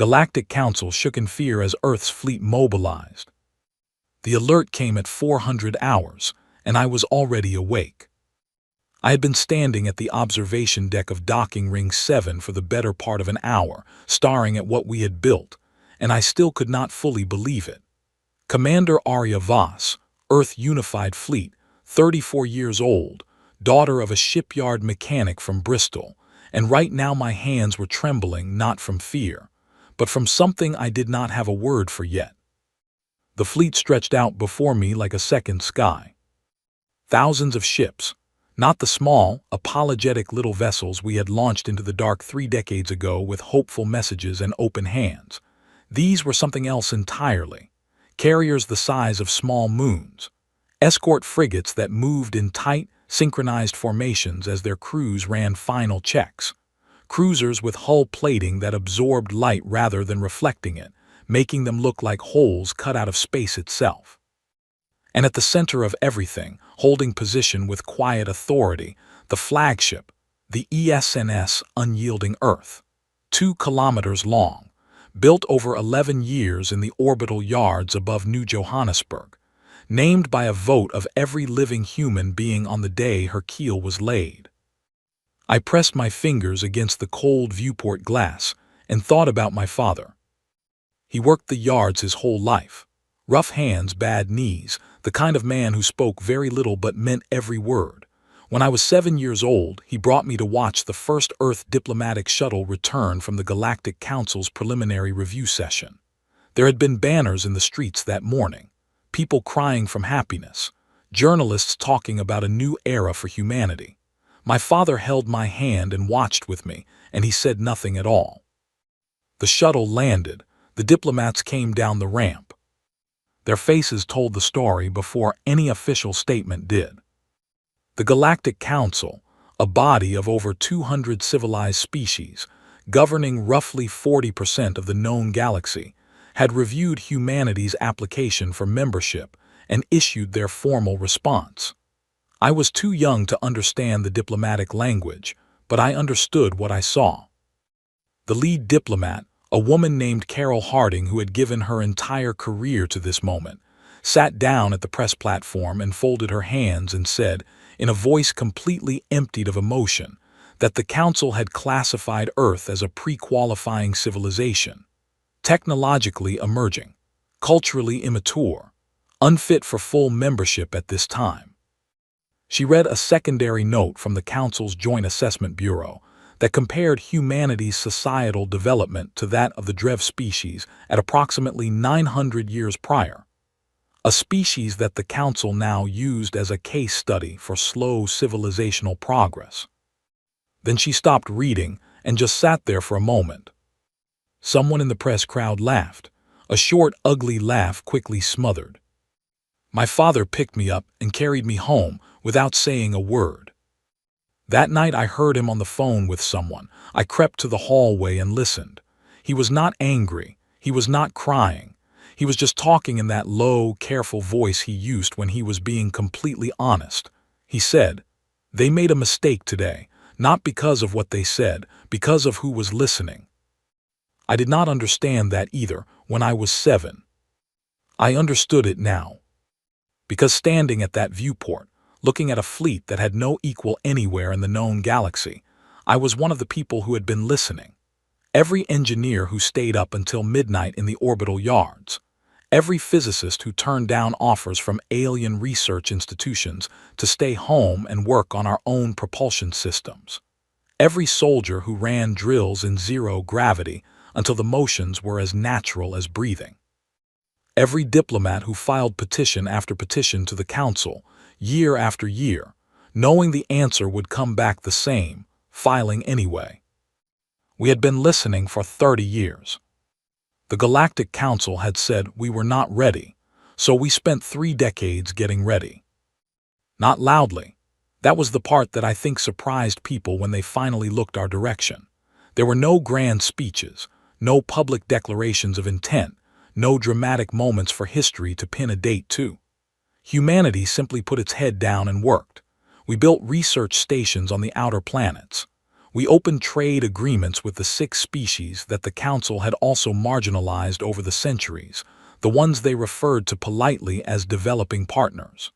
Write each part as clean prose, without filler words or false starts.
Galactic Council shook in fear as Earth's fleet mobilized. The alert came at 400 hours, and I was already awake. I had been standing at the observation deck of Docking Ring 7 for the better part of an hour, staring at what we had built, and I still could not fully believe it. Commander Arya Voss, Earth Unified Fleet, 34 years old, daughter of a shipyard mechanic from Bristol, and right now my hands were trembling not from fear, but from something I did not have a word for yet. The fleet stretched out before me like a second sky. Thousands of ships, not the small, apologetic little vessels we had launched into the dark 3 decades ago with hopeful messages and open hands. These were something else entirely. Carriers the size of small moons. Escort frigates that moved in tight, synchronized formations as their crews ran final checks. Cruisers with hull plating that absorbed light rather than reflecting it, making them look like holes cut out of space itself. And at the center of everything, holding position with quiet authority, the flagship, the ESNS Unyielding Earth, 2 kilometers long, built over 11 years in the orbital yards above New Johannesburg, named by a vote of every living human being on the day her keel was laid. I pressed my fingers against the cold viewport glass and thought about my father. He worked the yards his whole life. Rough hands, bad knees, the kind of man who spoke very little but meant every word. When I was 7 years old, he brought me to watch the first Earth diplomatic shuttle return from the Galactic Council's preliminary review session. There had been banners in the streets that morning, people crying from happiness, journalists talking about a new era for humanity. My father held my hand and watched with me, and he said nothing at all. The shuttle landed. The diplomats came down the ramp. Their faces told the story before any official statement did. The Galactic Council, a body of over 200 civilized species, governing roughly 40% of the known galaxy, had reviewed humanity's application for membership and issued their formal response. I was too young to understand the diplomatic language, but I understood what I saw. The lead diplomat, a woman named Carol Harding who had given her entire career to this moment, sat down at the press platform and folded her hands and said, in a voice completely emptied of emotion, that the Council had classified Earth as a pre-qualifying civilization, technologically emerging, culturally immature, unfit for full membership at this time. She read a secondary note from the Council's Joint Assessment Bureau that compared humanity's societal development to that of the Drev species at approximately 900 years prior, a species that the Council now used as a case study for slow civilizational progress. Then she stopped reading and just sat there for a moment. Someone in the press crowd laughed, a short, ugly laugh quickly smothered. My father picked me up and carried me home without saying a word. That night I heard him on the phone with someone. I crept to the hallway and listened. He was not angry. He was not crying. He was just talking in that low, careful voice he used when he was being completely honest. He said, "They made a mistake today, not because of what they said, because of who was listening." I did not understand that either when I was 7. I understood it now. Because standing at that viewport, looking at a fleet that had no equal anywhere in the known galaxy, I was one of the people who had been listening. Every engineer who stayed up until midnight in the orbital yards, every physicist who turned down offers from alien research institutions to stay home and work on our own propulsion systems, every soldier who ran drills in zero gravity until the motions were as natural as breathing, every diplomat who filed petition after petition to the Council, year after year, knowing the answer would come back the same, filing anyway. We had been listening for 30 years. The Galactic Council had said we were not ready, so we spent 3 decades getting ready. Not loudly. That was the part that I think surprised people when they finally looked our direction. There were no grand speeches, no public declarations of intent, no dramatic moments for history to pin a date to. Humanity simply put its head down and worked. We built research stations on the outer planets. We opened trade agreements with the 6 species that the Council had also marginalized over the centuries, the ones they referred to politely as developing partners.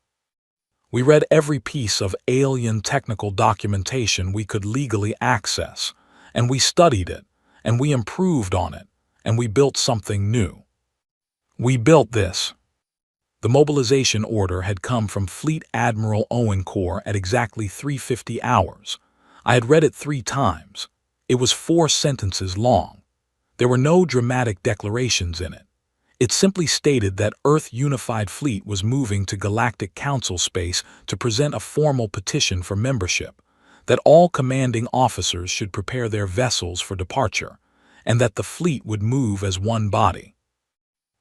We read every piece of alien technical documentation we could legally access, and we studied it, and we improved on it, and we built something new. We built this. The mobilization order had come from Fleet Admiral Owen Corps at exactly 3:50 hours. I had read it 3 times. It was 4 sentences long. There were no dramatic declarations in it. It simply stated that Earth Unified Fleet was moving to Galactic Council space to present a formal petition for membership, that all commanding officers should prepare their vessels for departure, and that the fleet would move as one body.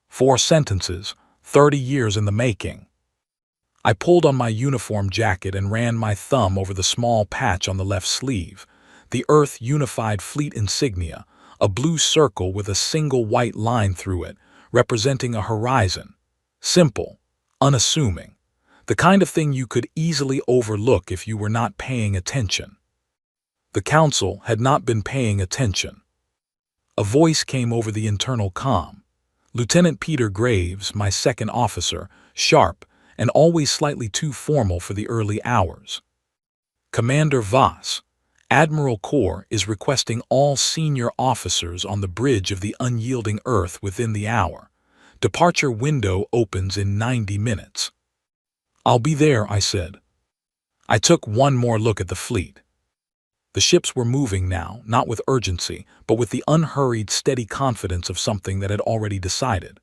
4 sentences, 30 years in the making. I pulled on my uniform jacket and ran my thumb over the small patch on the left sleeve, the Earth Unified Fleet insignia, a blue circle with a single white line through it, representing a horizon. Simple, unassuming, the kind of thing you could easily overlook if you were not paying attention. The Council had not been paying attention. A voice came over the internal comm. Lieutenant Peter Graves, my second officer, sharp, and always slightly too formal for the early hours. Commander Voss, Admiral Corps is requesting all senior officers on the bridge of the unyielding Earth within the hour. Departure window opens in 90 minutes. I'll be there, I said. I took one more look at the fleet. The ships were moving now, not with urgency, but with the unhurried, steady confidence of something that had already decided.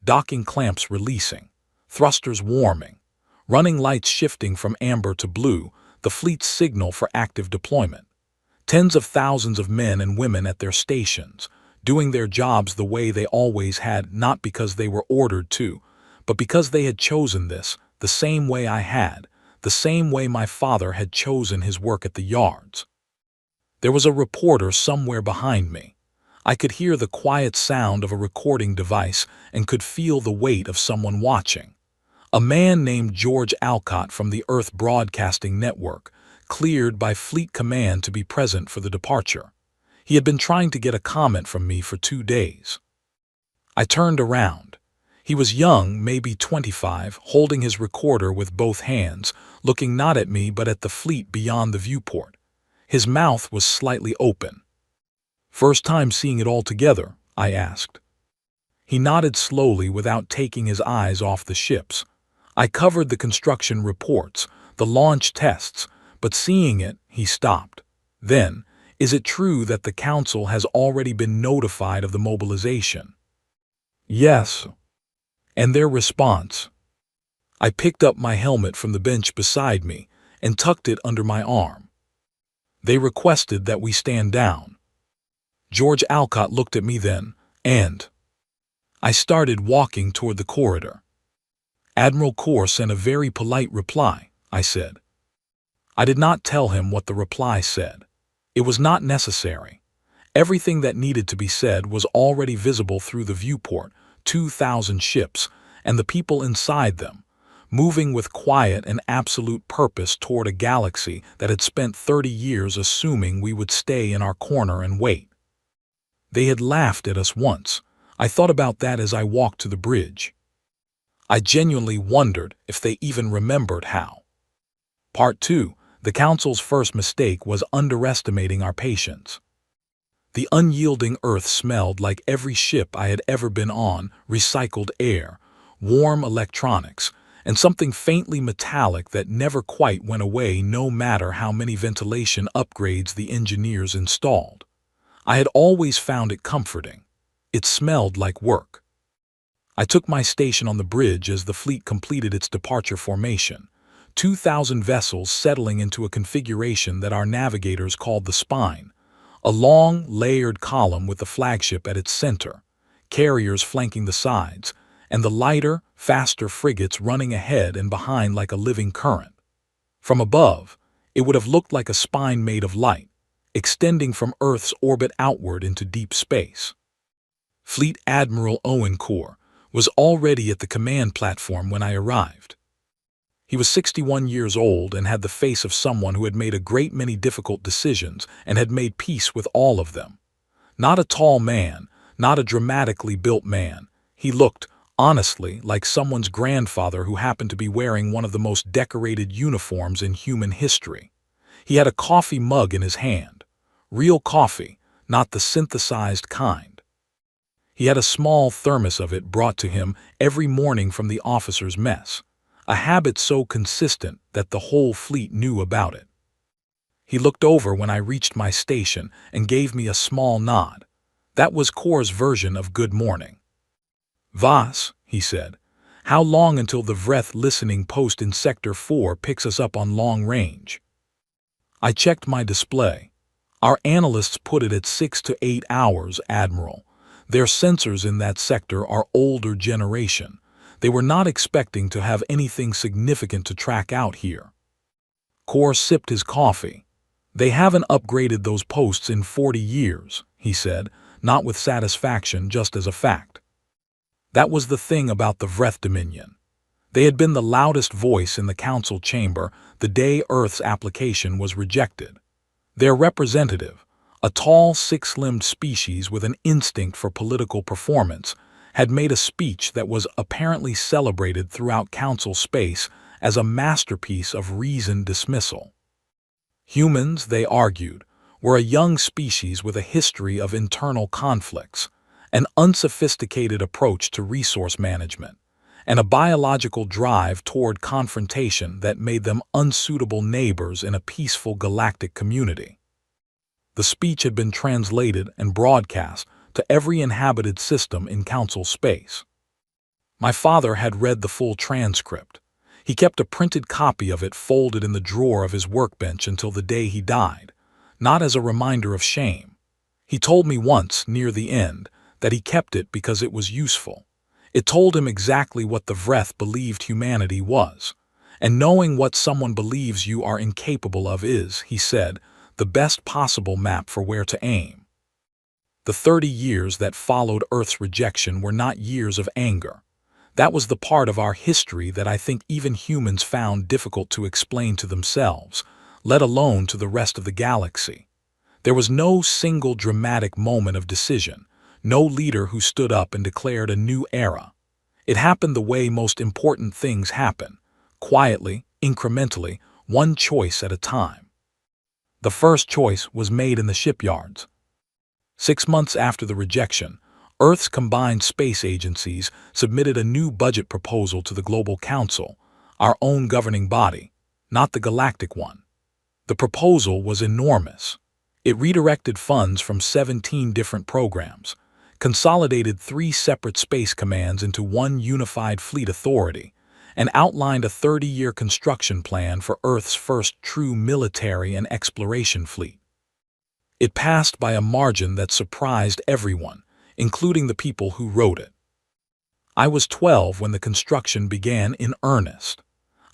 Docking clamps releasing, thrusters warming, running lights shifting from amber to blue, the fleet's signal for active deployment. Tens of thousands of men and women at their stations, doing their jobs the way they always had, not because they were ordered to, but because they had chosen this, the same way I had, the same way my father had chosen his work at the yards. There was a reporter somewhere behind me. I could hear the quiet sound of a recording device and could feel the weight of someone watching. A man named George Alcott from the Earth Broadcasting Network, cleared by Fleet Command to be present for the departure. He had been trying to get a comment from me for 2 days. I turned around. He was young, maybe 25, holding his recorder with both hands, looking not at me but at the fleet beyond the viewport. His mouth was slightly open. "First time seeing it all together?" I asked. He nodded slowly without taking his eyes off the ships. I covered the construction reports, the launch tests, but seeing it, he stopped. Then, is it true that the Council has already been notified of the mobilization? Yes. And their response? I picked up my helmet from the bench beside me and tucked it under my arm. They requested that we stand down. George Alcott looked at me then, and I started walking toward the corridor. Admiral Corps sent a very polite reply, I said. I did not tell him what the reply said. It was not necessary. Everything that needed to be said was already visible through the viewport, 2,000 ships, and the people inside them, moving with quiet and absolute purpose toward a galaxy that had spent 30 years assuming we would stay in our corner and wait. They had laughed at us once. I thought about that as I walked to the bridge. I genuinely wondered if they even remembered how. Part 2. The Council's first mistake was underestimating our patience. The unyielding Earth smelled like every ship I had ever been on, recycled air, warm electronics, and something faintly metallic that never quite went away no matter how many ventilation upgrades the engineers installed. I had always found it comforting. It smelled like work. I took my station on the bridge as the fleet completed its departure formation, 2,000 vessels settling into a configuration that our navigators called the spine, a long, layered column with the flagship at its center, carriers flanking the sides, and the lighter, faster frigates running ahead and behind like a living current. From above, it would have looked like a spine made of light, extending from Earth's orbit outward into deep space. Fleet Admiral Owen Corps was already at the command platform when I arrived. He was 61 years old and had the face of someone who had made a great many difficult decisions and had made peace with all of them. Not a tall man, not a dramatically built man. He looked, honestly, like someone's grandfather who happened to be wearing one of the most decorated uniforms in human history. He had a coffee mug in his hand. Real coffee, not the synthesized kind. He had a small thermos of it brought to him every morning from the officers' mess, a habit so consistent that the whole fleet knew about it. He looked over when I reached my station and gave me a small nod. That was Kor's version of good morning. "Vas," he said, "how long until the Vreth listening post in Sector 4 picks us up on long range?" I checked my display. "Our analysts put it at 6 to 8 hours, Admiral. Their sensors in that sector are older generation. They were not expecting to have anything significant to track out here." Kor sipped his coffee. "They haven't upgraded those posts in 40 years, he said, not with satisfaction, just as a fact. That was the thing about the Vreth Dominion. They had been the loudest voice in the council chamber the day Earth's application was rejected. Their representative, a tall, six-limbed species with an instinct for political performance, had made a speech that was apparently celebrated throughout council space as a masterpiece of reasoned dismissal. Humans, they argued, were a young species with a history of internal conflicts, an unsophisticated approach to resource management, and a biological drive toward confrontation that made them unsuitable neighbors in a peaceful galactic community. The speech had been translated and broadcast to every inhabited system in council space. My father had read the full transcript. He kept a printed copy of it folded in the drawer of his workbench until the day he died, not as a reminder of shame. He told me once, near the end, that he kept it because it was useful. It told him exactly what the Vreth believed humanity was. And knowing what someone believes you are incapable of is, he said, the best possible map for where to aim. The 30 years that followed Earth's rejection were not years of anger. That was the part of our history that I think even humans found difficult to explain to themselves, let alone to the rest of the galaxy. There was no single dramatic moment of decision, no leader who stood up and declared a new era. It happened the way most important things happen, quietly, incrementally, one choice at a time. The first choice was made in the shipyards. 6 months after the rejection, Earth's combined space agencies submitted a new budget proposal to the Global Council, our own governing body, not the galactic one. The proposal was enormous. It redirected funds from 17 different programs, consolidated 3 separate space commands into one unified fleet authority, and outlined a 30-year construction plan for Earth's first true military and exploration fleet. It passed by a margin that surprised everyone, including the people who wrote it. I was 12 when the construction began in earnest.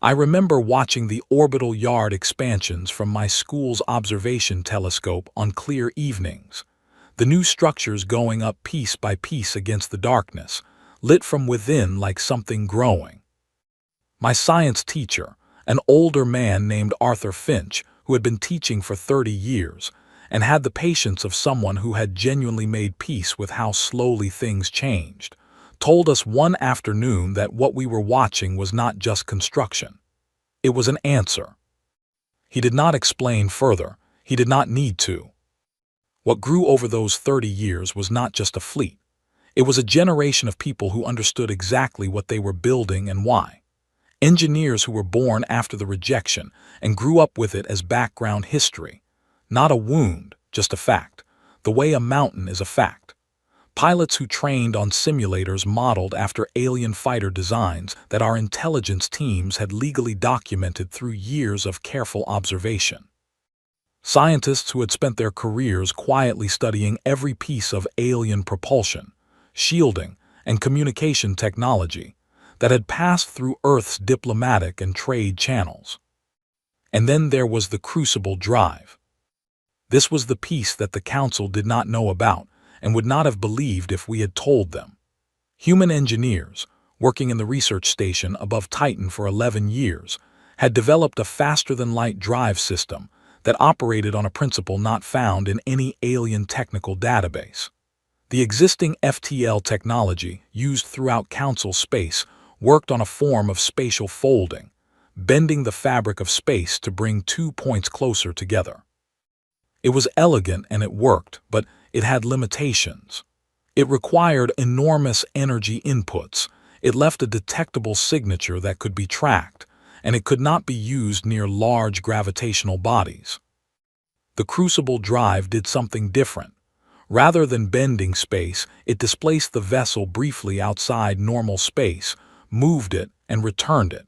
I remember watching the orbital yard expansions from my school's observation telescope on clear evenings, the new structures going up piece by piece against the darkness, lit from within like something growing. My science teacher, an older man named Arthur Finch, who had been teaching for 30 years, and had the patience of someone who had genuinely made peace with how slowly things changed, told us one afternoon that what we were watching was not just construction. It was an answer. He did not explain further. He did not need to. What grew over those 30 years was not just a fleet. It was a generation of people who understood exactly what they were building and why. Engineers who were born after the rejection and grew up with it as background history. Not a wound, just a fact, the way a mountain is a fact. Pilots who trained on simulators modeled after alien fighter designs that our intelligence teams had legally documented through years of careful observation. Scientists who had spent their careers quietly studying every piece of alien propulsion, shielding, and communication technology that had passed through Earth's diplomatic and trade channels. And then there was the crucible drive. This was the piece that the Council did not know about and would not have believed if we had told them. Human engineers, working in the research station above Titan for 11 years, had developed a faster-than-light drive system that operated on a principle not found in any alien technical database. The existing FTL technology used throughout Council space worked on a form of spatial folding, bending the fabric of space to bring 2 points closer together. It was elegant and it worked, but it had limitations. It required enormous energy inputs, it left a detectable signature that could be tracked, and it could not be used near large gravitational bodies. The Crucible drive did something different. Rather than bending space, it displaced the vessel briefly outside normal space, moved it, and returned it.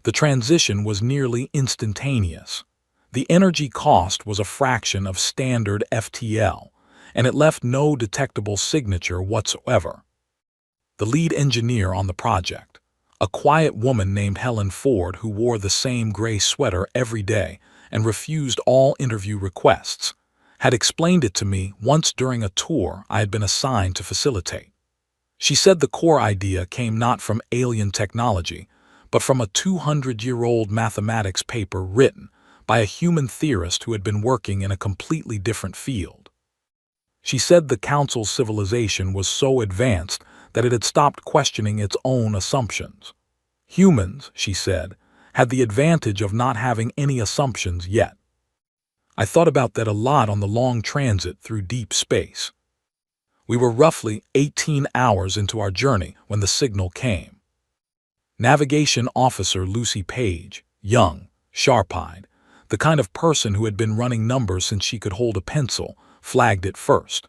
The transition was nearly instantaneous. The energy cost was a fraction of standard FTL, and it left no detectable signature whatsoever. The lead engineer on the project, a quiet woman named Helen Ford who wore the same gray sweater every day and refused all interview requests, had explained it to me once during a tour I had been assigned to facilitate. She said the core idea came not from alien technology, but from a 200-year-old mathematics paper written by a human theorist who had been working in a completely different field. She said the Council's civilization was so advanced that it had stopped questioning its own assumptions. Humans, she said, had the advantage of not having any assumptions yet. I thought about that a lot on the long transit through deep space. We were roughly 18 hours into our journey when the signal came. Navigation Officer Lucy Page, young, sharp-eyed, the kind of person who had been running numbers since she could hold a pencil, flagged it first.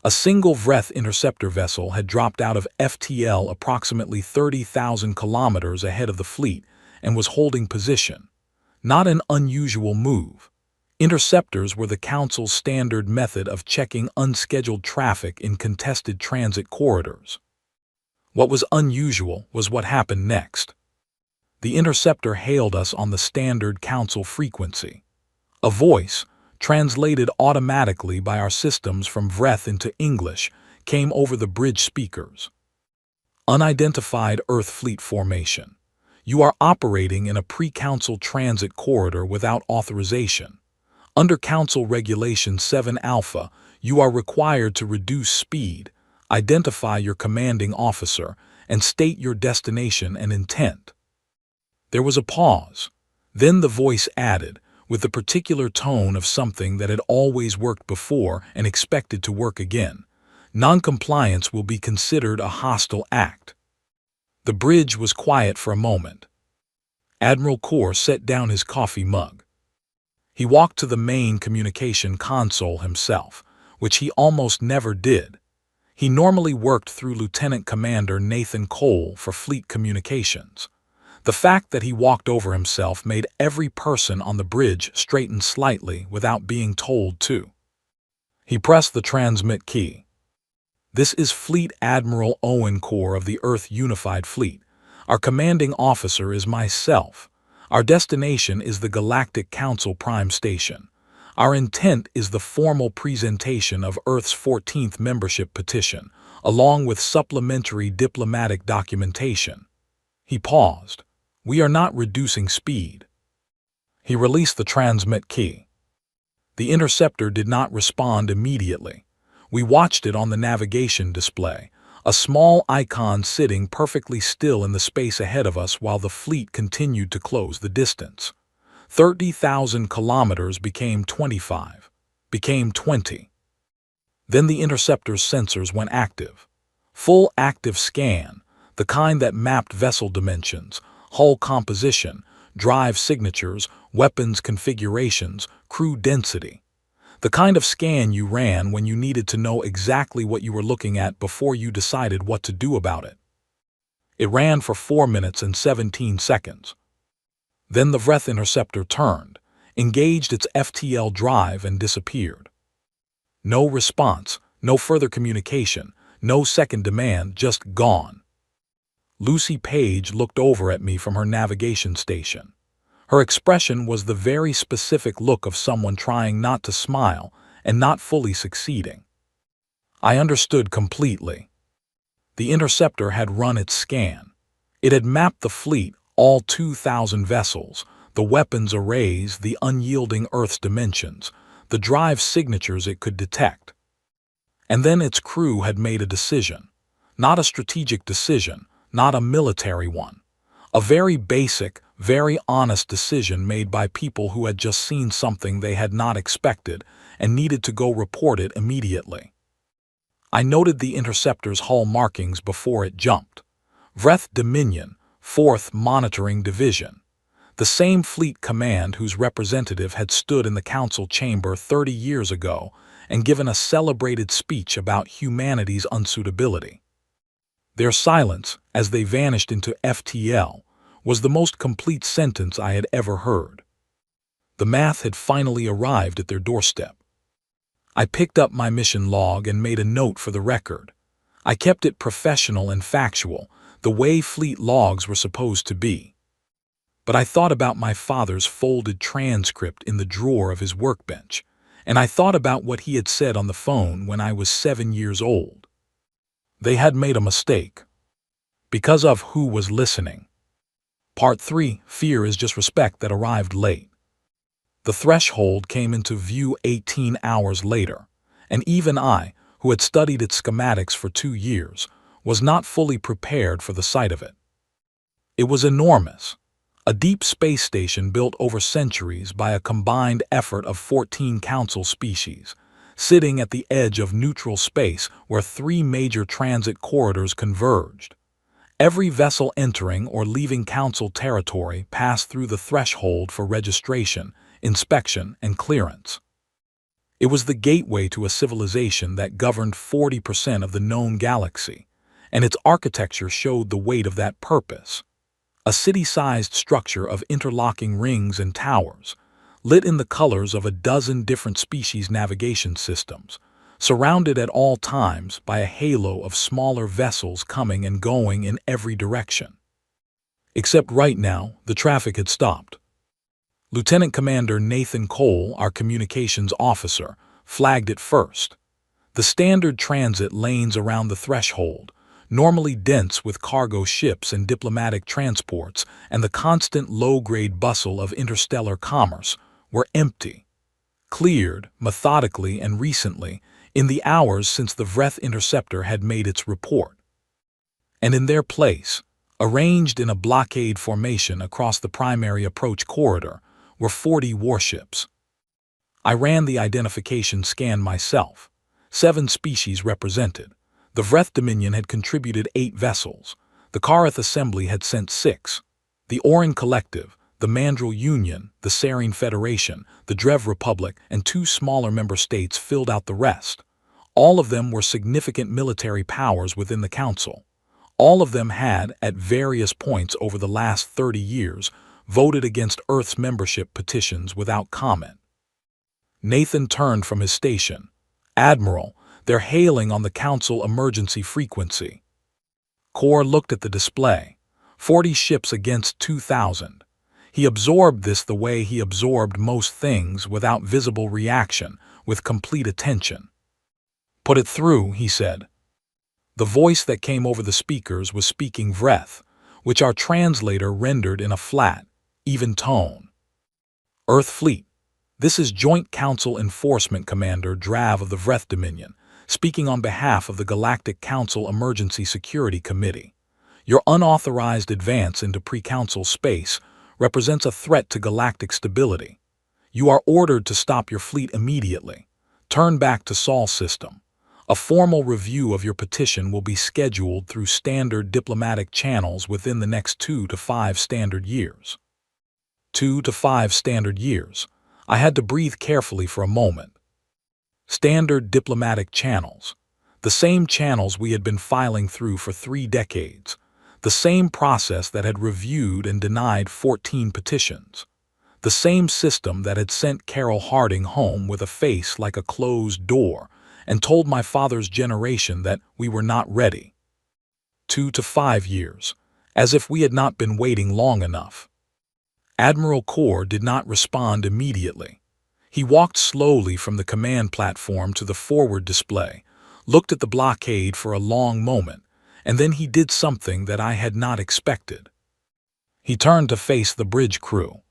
A single Vreth interceptor vessel had dropped out of FTL approximately 30,000 kilometers ahead of the fleet and was holding position. Not an unusual move. Interceptors were the Council's standard method of checking unscheduled traffic in contested transit corridors. What was unusual was what happened next. The interceptor hailed us on the standard Council frequency. A voice, translated automatically by our systems from Vreth into English, came over the bridge speakers. Unidentified Earth Fleet Formation. You are operating in a pre-Council transit corridor without authorization. Under Council Regulation 7 Alpha, you are required to reduce speed, identify your commanding officer, and state your destination and intent. There was a pause. Then the voice added, with the particular tone of something that had always worked before and expected to work again, "Non-compliance will be considered a hostile act." The bridge was quiet for a moment. Admiral Kaur set down his coffee mug. He walked to the main communication console himself, which he almost never did. He normally worked through Lieutenant Commander Nathan Cole for fleet communications. The fact that he walked over himself made every person on the bridge straighten slightly without being told to. He pressed the transmit key. "This is Fleet Admiral Owen Kaur of the Earth Unified Fleet. Our commanding officer is myself. Our destination is the Galactic Council Prime Station. Our intent is the formal presentation of Earth's 14th membership petition, along with supplementary diplomatic documentation." He paused. "We are not reducing speed." He released the transmit key. The interceptor did not respond immediately. We watched it on the navigation display, a small icon sitting perfectly still in the space ahead of us while the fleet continued to close the distance. 30,000 kilometers became 25, became 20. Then the interceptor's sensors went active. Full active scan, the kind that mapped vessel dimensions, hull composition, drive signatures, weapons configurations, crew density. The kind of scan you ran when you needed to know exactly what you were looking at before you decided what to do about it. It ran for 4 minutes and 17 seconds. Then the Vreth interceptor turned, engaged its FTL drive and disappeared. No response, no further communication, no second demand, just gone. Lucy Page looked over at me from her navigation station. Her expression was the very specific look of someone trying not to smile and not fully succeeding. I understood completely. The interceptor had run its scan. It had mapped the fleet, all 2,000 vessels, the weapons arrays, the unyielding Earth's dimensions, the drive signatures it could detect. And then its crew had made a decision. Not a strategic decision, not a military one. A very basic, very honest decision made by people who had just seen something they had not expected and needed to go report it immediately. I noted the interceptor's hull markings before it jumped. Vreth Dominion, 4th Monitoring Division. The same fleet command whose representative had stood in the council chamber 30 years ago and given a celebrated speech about humanity's unsuitability. Their silence, as they vanished into FTL, was the most complete sentence I had ever heard. The math had finally arrived at their doorstep. I picked up my mission log and made a note for the record. I kept it professional and factual, the way fleet logs were supposed to be. But I thought about my father's folded transcript in the drawer of his workbench, and I thought about what he had said on the phone when I was 7 years old. They had made a mistake. Because of who was listening. Part 3, Fear is just respect that arrived late. The threshold came into view 18 hours later, and even I, who had studied its schematics for 2 years, was not fully prepared for the sight of it. It was enormous. A deep space station built over centuries by a combined effort of 14 council species, sitting at the edge of neutral space where 3 major transit corridors converged. Every vessel entering or leaving council territory passed through the threshold for registration, inspection, and clearance. It was the gateway to a civilization that governed 40% of the known galaxy, and its architecture showed the weight of that purpose. A city-sized structure of interlocking rings and towers, lit in the colors of a dozen different species navigation systems, surrounded at all times by a halo of smaller vessels coming and going in every direction. Except right now, the traffic had stopped. Lieutenant Commander Nathan Cole, our communications officer, flagged it first. The standard transit lanes around the threshold, normally dense with cargo ships and diplomatic transports and the constant low-grade bustle of interstellar commerce, were empty. Cleared, methodically and recently, in the hours since the Vreth interceptor had made its report. And in their place, arranged in a blockade formation across the primary approach corridor, were 40 warships. I ran the identification scan myself. 7 species represented. The Vreth Dominion had contributed 8 vessels. The Kareth Assembly had sent 6. The Orin Collective, the Mandrill Union, the Serene Federation, the Drev Republic, and 2 smaller member states filled out the rest. All of them were significant military powers within the Council. All of them had, at various points over the last 30 years, voted against Earth's membership petitions without comment. Nathan turned from his station. Admiral, they're hailing on the Council emergency frequency. Kor looked at the display. 40 ships against 2,000. He absorbed this the way he absorbed most things, without visible reaction, with complete attention. Put it through, he said. The voice that came over the speakers was speaking Vreth, which our translator rendered in a flat, even tone. Earth Fleet. This is Joint Council Enforcement Commander Drav of the Vreth Dominion, speaking on behalf of the Galactic Council Emergency Security Committee. Your unauthorized advance into pre-council space represents a threat to galactic stability. You are ordered to stop your fleet immediately. Turn back to Sol system. A formal review of your petition will be scheduled through standard diplomatic channels within the next 2 to 5 standard years. 2 to 5 standard years. I had to breathe carefully for a moment. Standard diplomatic channels. The same channels we had been filing through for 3 decades. The same process that had reviewed and denied 14 petitions. The same system that had sent Carol Harding home with a face like a closed door and told my father's generation that we were not ready. 2 to 5 years, as if we had not been waiting long enough. Admiral Kor did not respond immediately. He walked slowly from the command platform to the forward display, looked at the blockade for a long moment, And then he did something that I had not expected. He turned to face the bridge crew.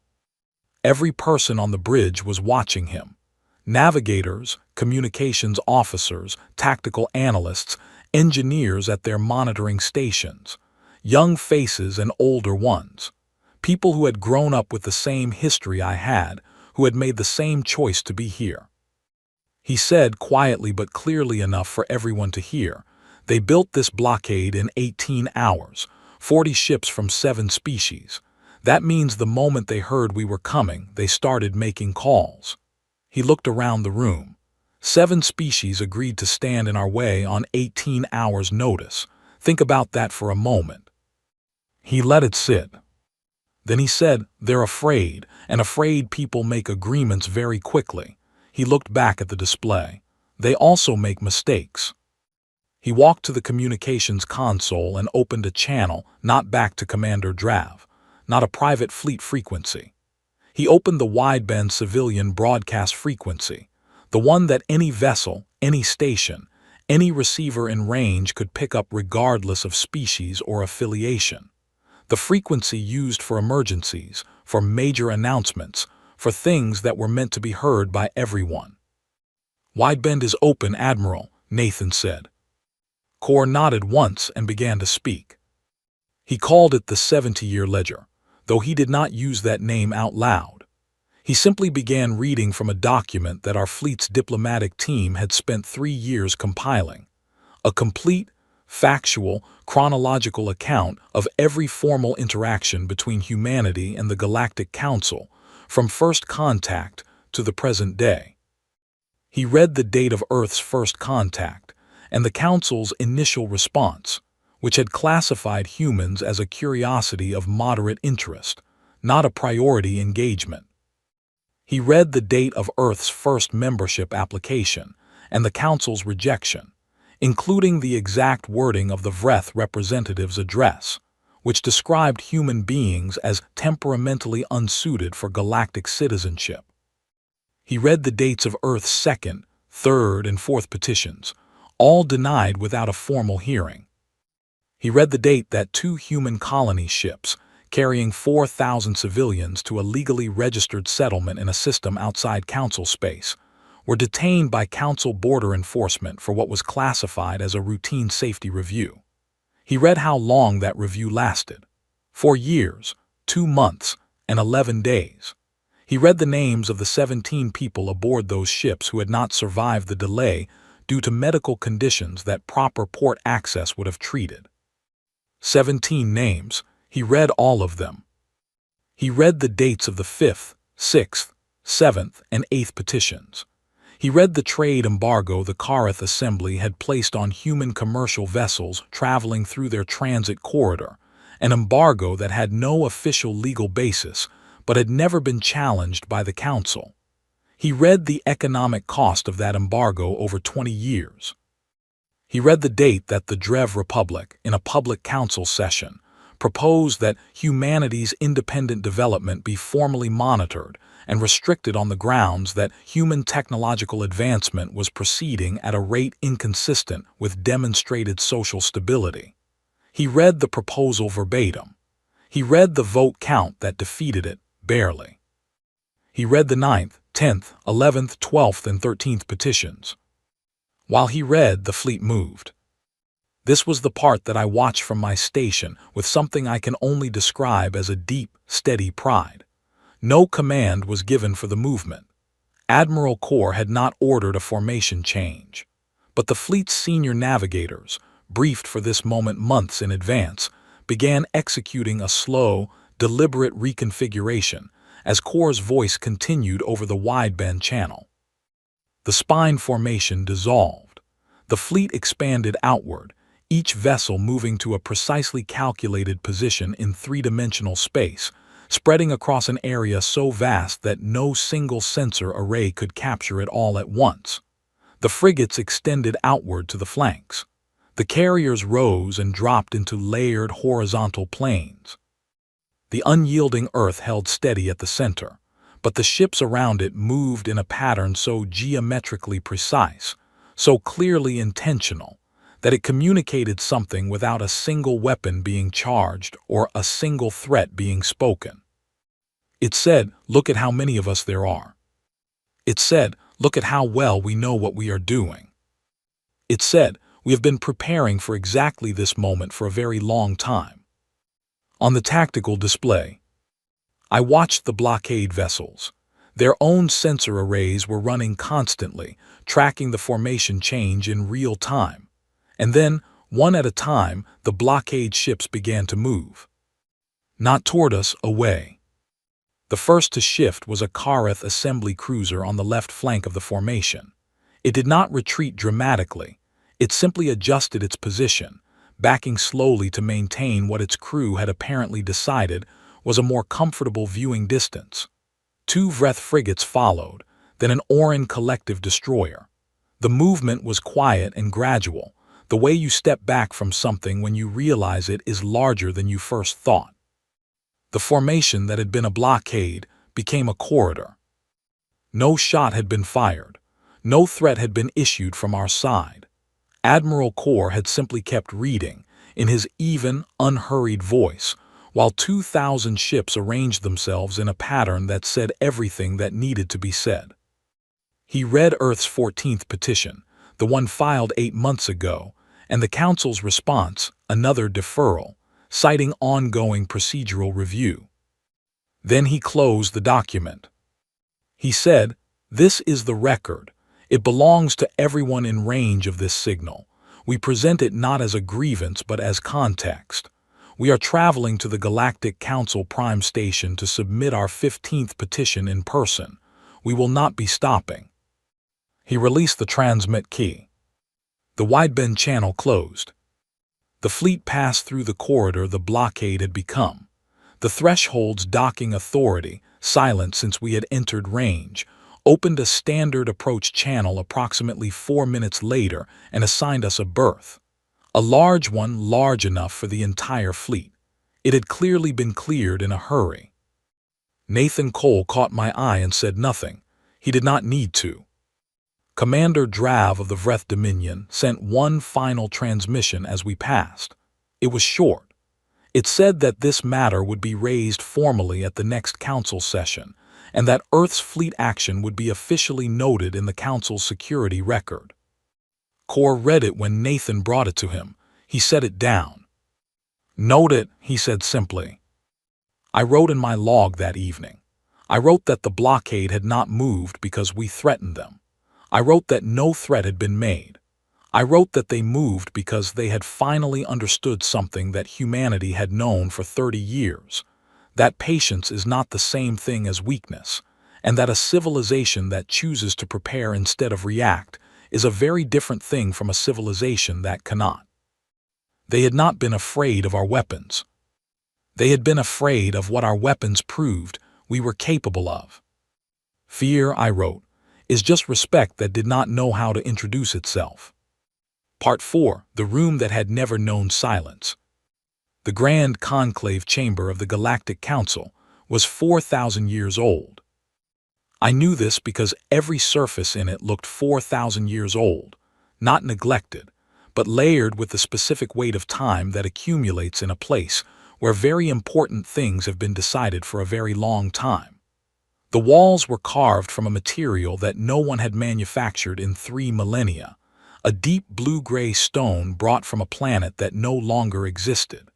Every person on the bridge was watching him. Navigators, communications officers, tactical analysts, engineers at their monitoring stations, young faces and older ones, people who had grown up with the same history I had, who had made the same choice to be here. He said quietly but clearly enough for everyone to hear, "They built this blockade in 18 hours, 40 ships from 7 species. That means the moment they heard we were coming, they started making calls." He looked around the room. 7 species agreed to stand in our way on 18 hours' notice. Think about that for a moment. He let it sit. Then he said, "They're afraid, and afraid people make agreements very quickly." He looked back at the display. "They also make mistakes." He walked to the communications console and opened a channel, not back to Commander Drav, not a private fleet frequency. He opened the wideband civilian broadcast frequency, the one that any vessel, any station, any receiver in range could pick up regardless of species or affiliation. The frequency used for emergencies, for major announcements, for things that were meant to be heard by everyone. "Wideband is open, Admiral," Nathan said. Kor nodded once and began to speak. He called it the 70-year ledger, though he did not use that name out loud. He simply began reading from a document that our fleet's diplomatic team had spent 3 years compiling. A complete, factual, chronological account of every formal interaction between humanity and the Galactic Council, from first contact to the present day. He read the date of Earth's first contact and the Council's initial response, which had classified humans as a curiosity of moderate interest, not a priority engagement. He read the date of Earth's first membership application and the Council's rejection, including the exact wording of the Vreth representative's address, which described human beings as temperamentally unsuited for galactic citizenship. He read the dates of Earth's second, third, and fourth petitions, all denied without a formal hearing. He read the date that 2 human colony ships, carrying 4,000 civilians to a legally registered settlement in a system outside Council space, were detained by Council border enforcement for what was classified as a routine safety review. He read how long that review lasted: 4 years, 2 months, and 11 days. He read the names of the 17 people aboard those ships who had not survived the delay due to medical conditions that proper port access would have treated. 17 names. He read all of them. He read the dates of the 5th, 6th, 7th, and 8th petitions. He read the trade embargo the Kareth Assembly had placed on human commercial vessels traveling through their transit corridor, an embargo that had no official legal basis but had never been challenged by the Council. He read the economic cost of that embargo over 20 years. He read the date that the Drev Republic, in a public council session, proposed that humanity's independent development be formally monitored and restricted on the grounds that human technological advancement was proceeding at a rate inconsistent with demonstrated social stability. He read the proposal verbatim. He read the vote count that defeated it, barely. He read the 9th, 10th, 11th, 12th, and 13th petitions. While he read, the fleet moved. This was the part that I watched from my station with something I can only describe as a deep, steady pride. No command was given for the movement. Admiral Kor had not ordered a formation change. But the fleet's senior navigators, briefed for this moment months in advance, began executing a slow, deliberate reconfiguration as Kor's voice continued over the wideband channel. The spine formation dissolved. The fleet expanded outward, each vessel moving to a precisely calculated position in 3-dimensional space, spreading across an area so vast that no single sensor array could capture it all at once. The frigates extended outward to the flanks. The carriers rose and dropped into layered horizontal planes. The unyielding Earth held steady at the center, but the ships around it moved in a pattern so geometrically precise, so clearly intentional, that it communicated something without a single weapon being charged or a single threat being spoken. It said, "Look at how many of us there are." It said, "Look at how well we know what we are doing." It said, "We have been preparing for exactly this moment for a very long time." On the tactical display, I watched the blockade vessels. Their own sensor arrays were running constantly, tracking the formation change in real time. And then, one at a time, the blockade ships began to move. Not toward us, away. The first to shift was a Kareth assembly cruiser on the left flank of the formation. It did not retreat dramatically. It simply adjusted its position, backing slowly to maintain what its crew had apparently decided was a more comfortable viewing distance. 2 Vreth frigates followed, then an Orin collective destroyer. The movement was quiet and gradual, the way you step back from something when you realize it is larger than you first thought. The formation that had been a blockade became a corridor. No shot had been fired. No threat had been issued from our side. Admiral Kor had simply kept reading, in his even, unhurried voice, while 2,000 ships arranged themselves in a pattern that said everything that needed to be said. He read Earth's 14th petition, the one filed 8 months ago, and the Council's response, another deferral, citing ongoing procedural review. Then he closed the document. He said, "This is the record. It belongs to everyone in range of this signal. We present it not as a grievance but as context. We are traveling to the Galactic Council Prime Station to submit our 15th petition in person. We will not be stopping." He released the transmit key. The wideband channel closed. The fleet passed through the corridor the blockade had become. The threshold's docking authority, silent since we had entered range, opened a standard approach channel approximately 4 minutes later and assigned us a berth. A large one, large enough for the entire fleet. It had clearly been cleared in a hurry. Nathan Cole caught my eye and said nothing. He did not need to. Commander Drav of the Vreth Dominion sent one final transmission as we passed. It was short. It said that this matter would be raised formally at the next council session, and that Earth's fleet action would be officially noted in the council's security record. Kor read it when Nathan brought it to him. He set it down. "Note it," he said simply. I wrote in my log that evening. I wrote that the blockade had not moved because we threatened them. I wrote that no threat had been made. I wrote that they moved because they had finally understood something that humanity had known for 30 years, that patience is not the same thing as weakness, and that a civilization that chooses to prepare instead of react is a very different thing from a civilization that cannot. They had not been afraid of our weapons. They had been afraid of what our weapons proved we were capable of. Fear, I wrote, is just respect that did not know how to introduce itself. Part 4. The room that had never known silence. The Grand Conclave Chamber of the Galactic Council was 4,000 years old. I knew this because every surface in it looked 4,000 years old, not neglected, but layered with the specific weight of time that accumulates in a place where very important things have been decided for a very long time. The walls were carved from a material that no one had manufactured in 3 millennia, a deep blue-gray stone brought from a planet that no longer existed.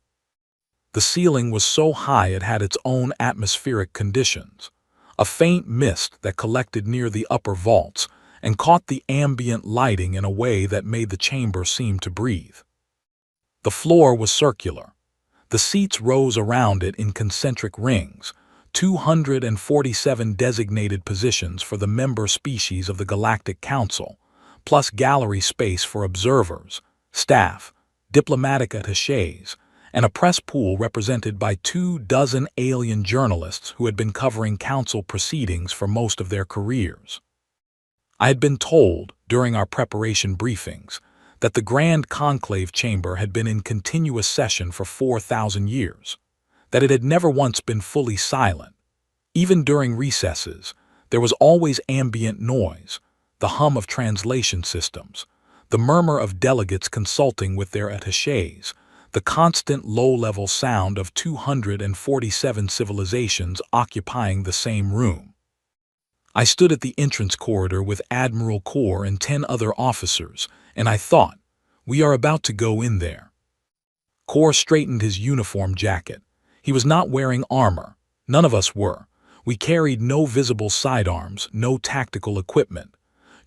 The ceiling was so high it had its own atmospheric conditions, a faint mist that collected near the upper vaults and caught the ambient lighting in a way that made the chamber seem to breathe. The floor was circular. The seats rose around it in concentric rings, 247 designated positions for the member species of the Galactic Council, plus gallery space for observers, staff, diplomatic attachés, and a press pool represented by 24 alien journalists who had been covering council proceedings for most of their careers. I had been told, during our preparation briefings, that the Grand Conclave Chamber had been in continuous session for 4,000 years, that it had never once been fully silent. Even during recesses, there was always ambient noise, the hum of translation systems, the murmur of delegates consulting with their attachés, the constant low-level sound of 247 civilizations occupying the same room. I stood at the entrance corridor with Admiral Core and 10 other officers, and I thought, we are about to go in there. Core straightened his uniform jacket. He was not wearing armor. None of us were. We carried no visible sidearms, no tactical equipment.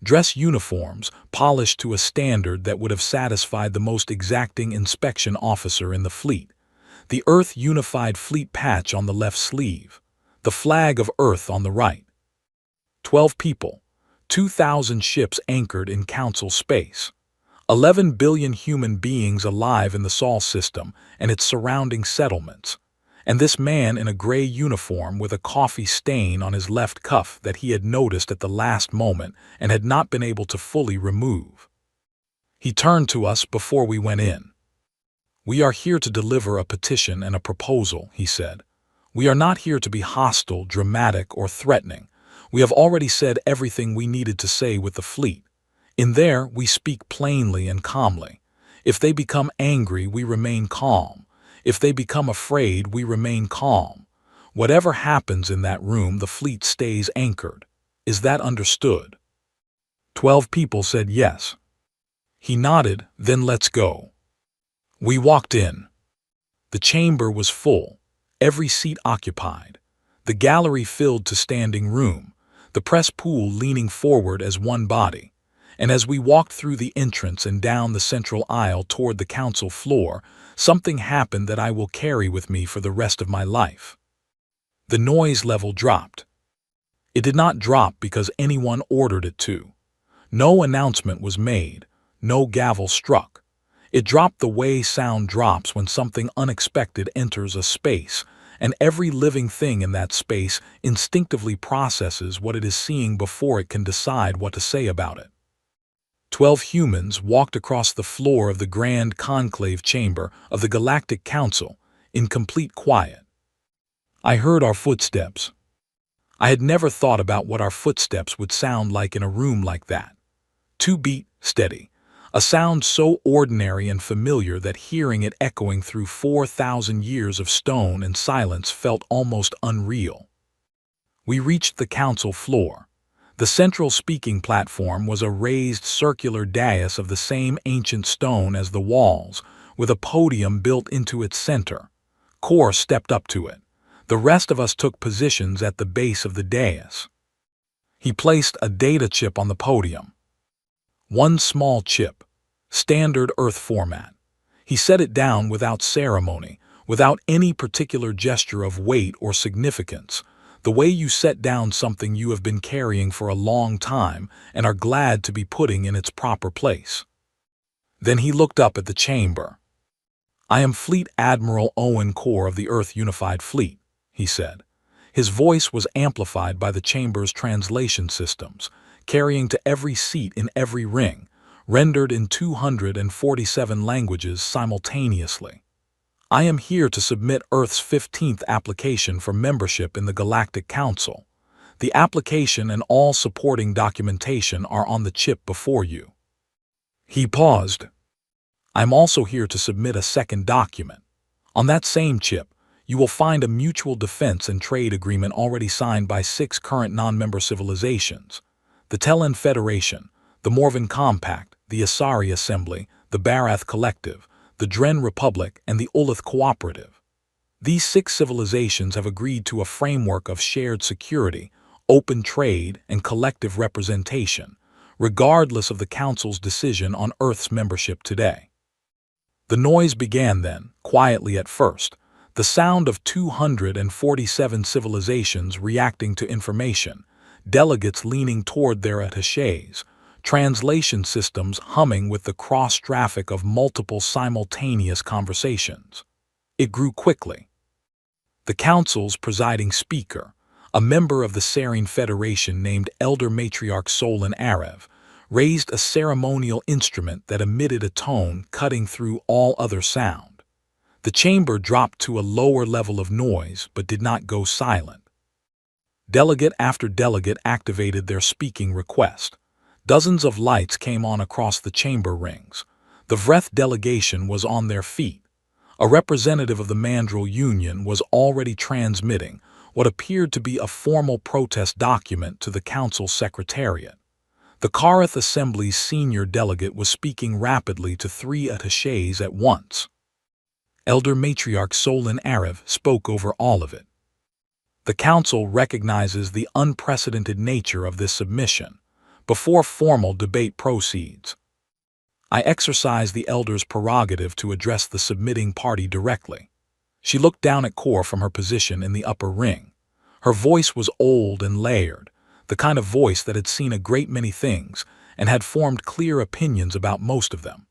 Dress uniforms, polished to a standard that would have satisfied the most exacting inspection officer in the fleet. The Earth Unified Fleet patch on the left sleeve. The flag of Earth on the right. 12 people. 2,000 ships anchored in Council space. 11 billion human beings alive in the Sol system and its surrounding settlements. And this man in a gray uniform with a coffee stain on his left cuff that he had noticed at the last moment and had not been able to fully remove. He turned to us before we went in. "We are here to deliver a petition and a proposal," he said. "We are not here to be hostile, dramatic, or threatening. We have already said everything we needed to say with the fleet. In there, we speak plainly and calmly. If they become angry, we remain calm. If they become afraid, we remain calm. Whatever happens in that room, the fleet stays anchored. Is that understood?" 12 people said yes. He nodded, "Then let's go." We walked in. The chamber was full, every seat occupied. The gallery filled to standing room, the press pool leaning forward as one body. And as we walked through the entrance and down the central aisle toward the council floor, something happened that I will carry with me for the rest of my life. The noise level dropped. It did not drop because anyone ordered it to. No announcement was made, no gavel struck. It dropped the way sound drops when something unexpected enters a space, and every living thing in that space instinctively processes what it is seeing before it can decide what to say about it. 12 humans walked across the floor of the grand conclave chamber of the Galactic Council in complete quiet. I heard our footsteps. I had never thought about what our footsteps would sound like in a room like that. 2 beat, steady, a sound so ordinary and familiar that hearing it echoing through 4,000 years of stone and silence felt almost unreal. We reached the council floor. The central speaking platform was a raised circular dais of the same ancient stone as the walls, with a podium built into its center. Core stepped up to it. The rest of us took positions at the base of the dais. He placed a data chip on the podium. One small chip, standard Earth format. He set it down without ceremony, without any particular gesture of weight or significance. The way you set down something you have been carrying for a long time and are glad to be putting in its proper place. Then he looked up at the chamber. "I am Fleet Admiral Owen Core of the Earth Unified Fleet," he said. His voice was amplified by the chamber's translation systems, carrying to every seat in every ring, rendered in 247 languages simultaneously. "I am here to submit Earth's 15th application for membership in the Galactic Council. The application and all supporting documentation are on the chip before you." He paused. "I'm also here to submit a second document. On that same chip, you will find a mutual defense and trade agreement already signed by 6 current non-member civilizations: the Tellan Federation, the Morvan Compact, the Asari Assembly, the Barath Collective, the Dren Republic, and the Olith Cooperative. These 6 civilizations have agreed to a framework of shared security, open trade, and collective representation, regardless of the Council's decision on Earth's membership today." The noise began then, quietly at first, the sound of 247 civilizations reacting to information, delegates leaning toward their attachés, translation systems humming with the cross-traffic of multiple simultaneous conversations. It grew quickly. The Council's presiding speaker, a member of the Serene Federation named Elder Matriarch Solon Arev, raised a ceremonial instrument that emitted a tone cutting through all other sound. The chamber dropped to a lower level of noise but did not go silent. Delegate after delegate activated their speaking request. Dozens of lights came on across the chamber rings. The Vreth delegation was on their feet. A representative of the Mandrill Union was already transmitting what appeared to be a formal protest document to the Council Secretariat. The Kareth Assembly's senior delegate was speaking rapidly to 3 attachés at once. Elder Matriarch Solon Arev spoke over all of it. The Council recognizes the unprecedented nature of this submission. Before formal debate proceeds, I exercise the Elder's prerogative to address the submitting party directly. She looked down at Kor from her position in the upper ring. Her voice was old and layered, the kind of voice that had seen a great many things and had formed clear opinions about most of them.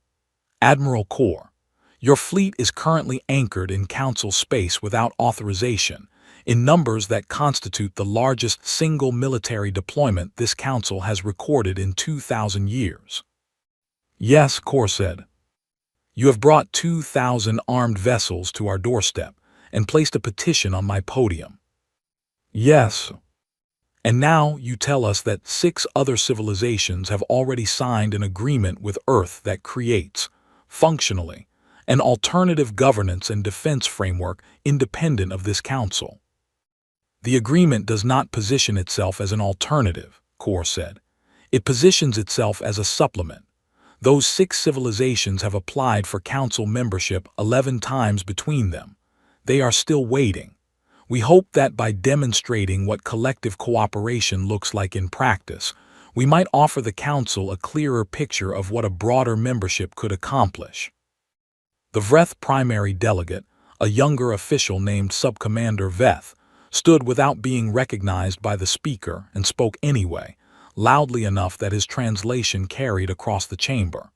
Admiral Kor, your fleet is currently anchored in Council space without authorization, in numbers that constitute the largest single military deployment this Council has recorded in 2,000 years. Yes, Kor said. You have brought 2,000 armed vessels to our doorstep and placed a petition on my podium. Yes. And now you tell us that 6 other civilizations have already signed an agreement with Earth that creates, functionally, an alternative governance and defense framework independent of this Council. The agreement does not position itself as an alternative, Kor said. It positions itself as a supplement. Those 6 civilizations have applied for Council membership 11 times between them. They are still waiting. We hope that by demonstrating what collective cooperation looks like in practice, we might offer the Council a clearer picture of what a broader membership could accomplish. The Vreth primary delegate, a younger official named Subcommander Veth, stood without being recognized by the speaker and spoke anyway, loudly enough that his translation carried across the chamber.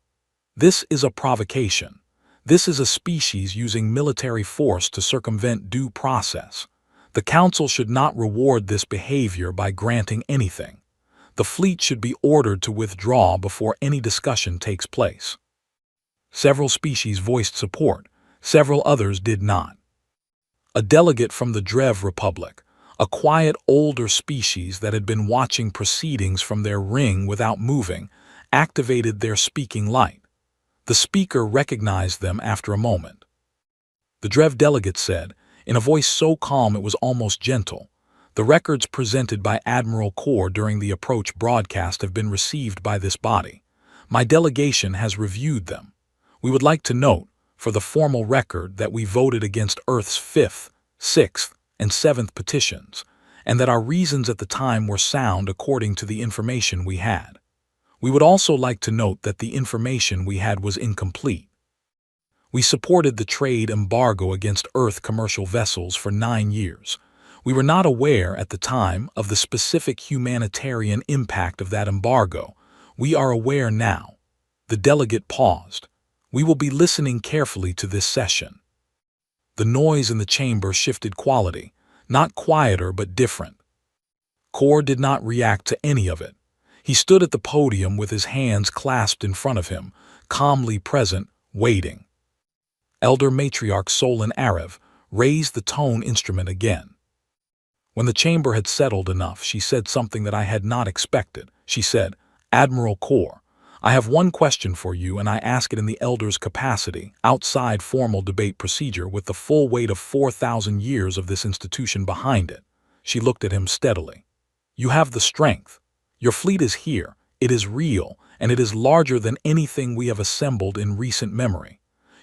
This is a provocation. This is a species using military force to circumvent due process. The Council should not reward this behavior by granting anything. The fleet should be ordered to withdraw before any discussion takes place. Several species voiced support, several others did not. A delegate from the Drev Republic, a quiet older species that had been watching proceedings from their ring without moving, activated their speaking light. The speaker recognized them after a moment. The Drev delegate said, in a voice so calm it was almost gentle, "The records presented by Admiral Kor during the approach broadcast have been received by this body. My delegation has reviewed them. We would like to note, for the formal record, that we voted against Earth's 5th, 6th, and 7th petitions, and that our reasons at the time were sound according to the information we had. We would also like to note that the information we had was incomplete. We supported the trade embargo against Earth commercial vessels for 9 years. We were not aware at the time of the specific humanitarian impact of that embargo. We are aware now." The delegate paused. "We will be listening carefully to this session." The noise in the chamber shifted quality, not quieter but different. Kor did not react to any of it. He stood at the podium with his hands clasped in front of him, calmly present, waiting. Elder Matriarch Solon Arev raised the tone instrument again. When the chamber had settled enough, she said something that I had not expected. She said, "Admiral Kor, I have one question for you, and I ask it in the Elder's capacity, outside formal debate procedure, with the full weight of 4,000 years of this institution behind it." She looked at him steadily. "You have the strength. Your fleet is here. It is real, and it is larger than anything we have assembled in recent memory.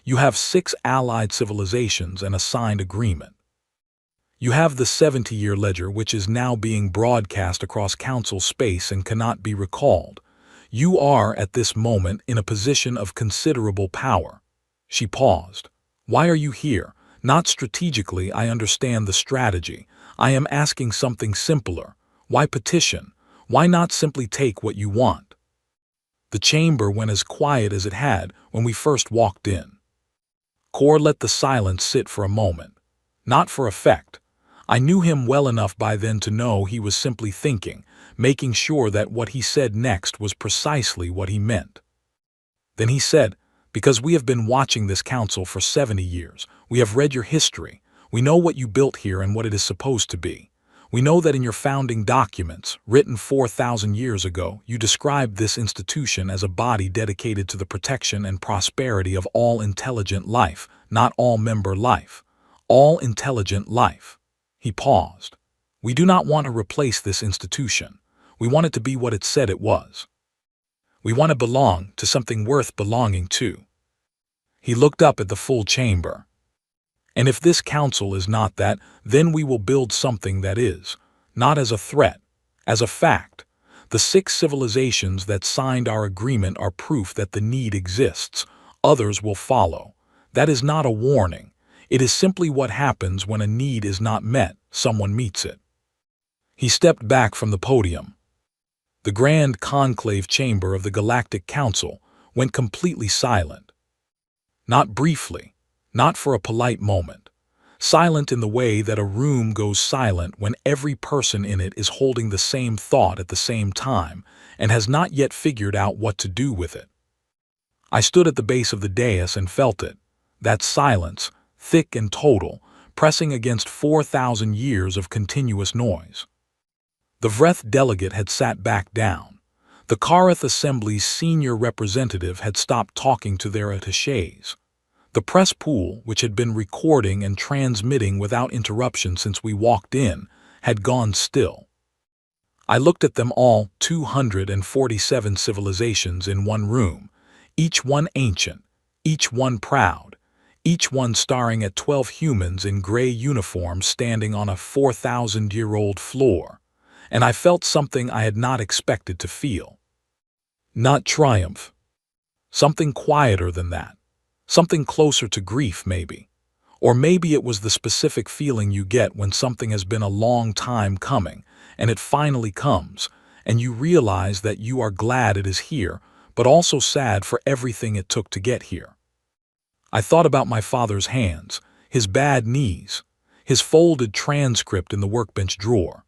You have 6 allied civilizations and a signed agreement. You have the 70-year ledger, which is now being broadcast across Council space and cannot be recalled. You are, at this moment, in a position of considerable power." She paused. "Why are you here? Not strategically, I understand the strategy. I am asking something simpler. Why petition? Why not simply take what you want?" The chamber went as quiet as it had when we first walked in. Kor let the silence sit for a moment. Not for effect. I knew him well enough by then to know he was simply thinking, making sure that what he said next was precisely what he meant. Then he said, "Because we have been watching this Council for 70 years, we have read your history, we know what you built here and what it is supposed to be. We know that in your founding documents, written 4,000 years ago, you described this institution as a body dedicated to the protection and prosperity of all intelligent life, not all member life. All intelligent life. He paused. We do not want to replace this institution. We want it to be what it said it was. We want to belong to something worth belonging to. He looked up at the full chamber. And if this council is not that, then we will build something that is, not as a threat, as a fact. The 6 civilizations that signed our agreement are proof that the need exists. Others will follow. That is not a warning. It is simply what happens when a need is not met, someone meets it. He stepped back from the podium. The grand conclave chamber of the Galactic Council went completely silent. Not briefly. Not for a polite moment. Silent in the way that a room goes silent when every person in it is holding the same thought at the same time and has not yet figured out what to do with it. I stood at the base of the dais and felt it. That silence, thick and total, pressing against 4,000 years of continuous noise. The Vreth delegate had sat back down. The Karath Assembly's senior representative had stopped talking to their attachés. The press pool, which had been recording and transmitting without interruption since we walked in, had gone still. I looked at them all, 247 civilizations in one room, each one ancient, each one proud, each one staring at 12 humans in gray uniforms standing on a 4,000-year-old floor, and I felt something I had not expected to feel. Not triumph. Something quieter than that. Something closer to grief, maybe. Or maybe it was the specific feeling you get when something has been a long time coming, and it finally comes, and you realize that you are glad it is here, but also sad for everything it took to get here. I thought about my father's hands, his bad knees, his folded transcript in the workbench drawer.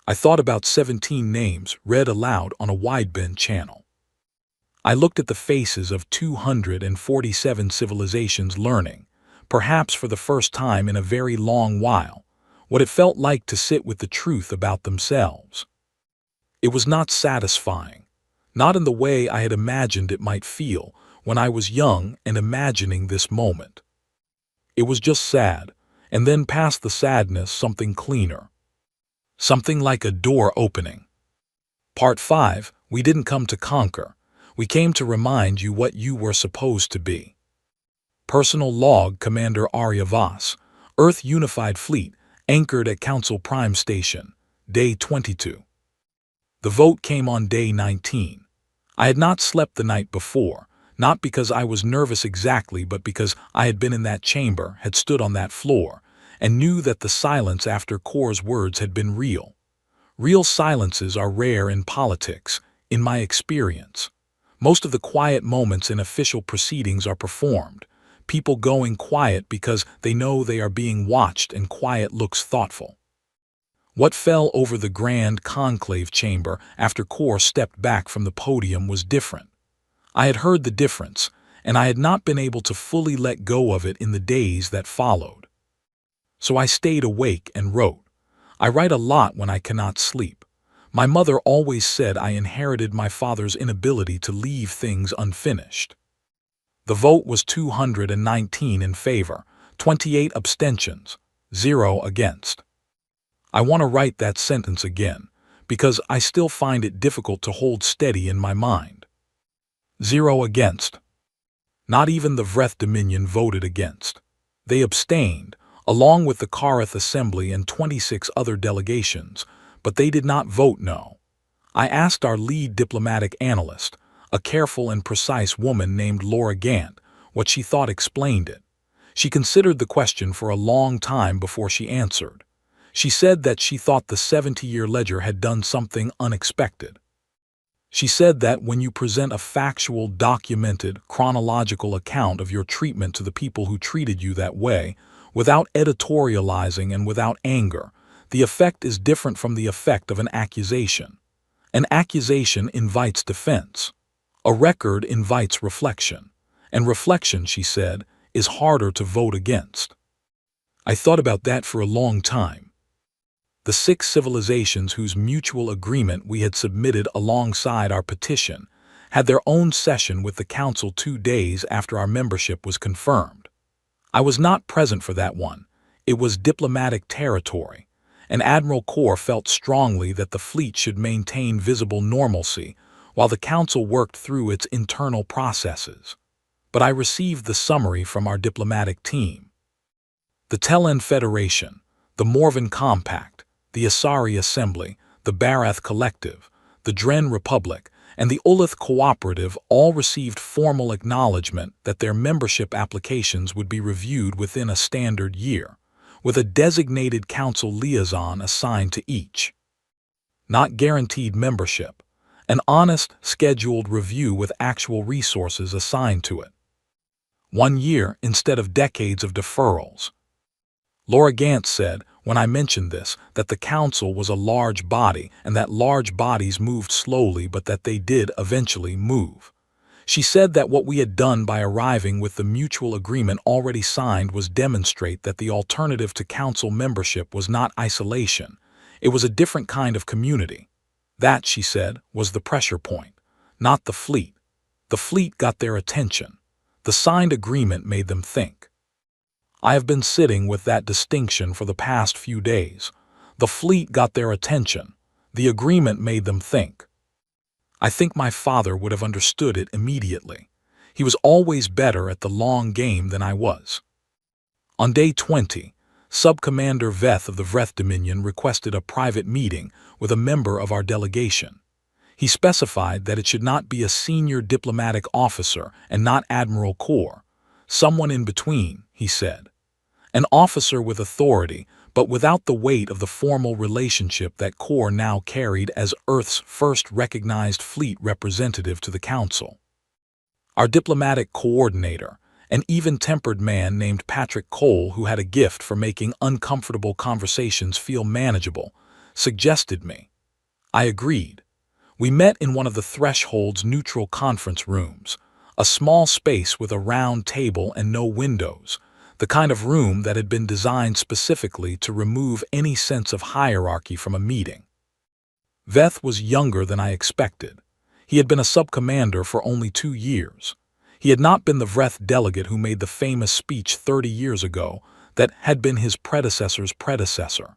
I thought about 17 names read aloud on a wideband channel. I looked at the faces of 247 civilizations learning, perhaps for the first time in a very long while, what it felt like to sit with the truth about themselves. It was not satisfying, not in the way I had imagined it might feel when I was young and imagining this moment. It was just sad, and then past the sadness something cleaner. Something like a door opening. Part 5, we didn't come to conquer. We came to remind you what you were supposed to be. Personal log, Commander Arya Voss, Earth Unified Fleet, anchored at Council Prime Station, Day 22. The vote came on Day 19. I had not slept the night before, not because I was nervous exactly, but because I had been in that chamber, had stood on that floor, and knew that the silence after Kor's words had been real. Real silences are rare in politics, in my experience. Most of the quiet moments in official proceedings are performed, people going quiet because they know they are being watched, and quiet looks thoughtful. What fell over the grand conclave chamber after Kor stepped back from the podium was different. I had heard the difference, and I had not been able to fully let go of it in the days that followed. So I stayed awake and wrote. I write a lot when I cannot sleep. My mother always said I inherited my father's inability to leave things unfinished. The vote was 219 in favor, 28 abstentions, 0 against. I want to write that sentence again, because I still find it difficult to hold steady in my mind. 0 against. Not even the Vreth Dominion voted against. They abstained, along with the Karath Assembly and 26 other delegations, but they did not vote no. I asked our lead diplomatic analyst, a careful and precise woman named Laura Gant, what she thought explained it. She considered the question for a long time before she answered. She said that she thought the 70-year ledger had done something unexpected. She said that when you present a factual, documented, chronological account of your treatment to the people who treated you that way, without editorializing and without anger, the effect is different from the effect of an accusation. An accusation invites defense. A record invites reflection. And reflection, she said, is harder to vote against. I thought about that for a long time. The 6 civilizations whose mutual agreement we had submitted alongside our petition had their own session with the Council 2 days after our membership was confirmed. I was not present for that one. It was diplomatic territory, and Admiral Corr felt strongly that the fleet should maintain visible normalcy while the Council worked through its internal processes. But I received the summary from our diplomatic team. The Telen Federation, the Morven Compact, the Asari Assembly, the Barath Collective, the Dren Republic, and the Ulith Cooperative all received formal acknowledgement that their membership applications would be reviewed within a standard year, with a designated council liaison assigned to each. Not guaranteed membership, an honest, scheduled review with actual resources assigned to it. 1 year instead of decades of deferrals. Laura Gantz said, when I mentioned this, that the council was a large body and that large bodies moved slowly but that they did eventually move. She said that what we had done by arriving with the mutual agreement already signed was demonstrate that the alternative to council membership was not isolation. It was a different kind of community. That, she said, was the pressure point, not the fleet. The fleet got their attention. The signed agreement made them think. I have been sitting with that distinction for the past few days. The fleet got their attention. The agreement made them think. I think my father would have understood it immediately. He was always better at the long game than I was. On day 20, Sub-Commander Veth of the Vreth Dominion requested a private meeting with a member of our delegation. He specified that it should not be a senior diplomatic officer and not Admiral Corr. Someone in between, he said. An officer with authority, but without the weight of the formal relationship that Corr now carried as Earth's first recognized fleet representative to the Council. Our diplomatic coordinator, an even-tempered man named Patrick Cole who had a gift for making uncomfortable conversations feel manageable, suggested me. I agreed. We met in one of the Threshold's neutral conference rooms, a small space with a round table and no windows, the kind of room that had been designed specifically to remove any sense of hierarchy from a meeting. Veth was younger than I expected. He had been a sub-commander for only 2 years. He had not been the Vreth delegate who made the famous speech 30 years ago that had been his predecessor's predecessor.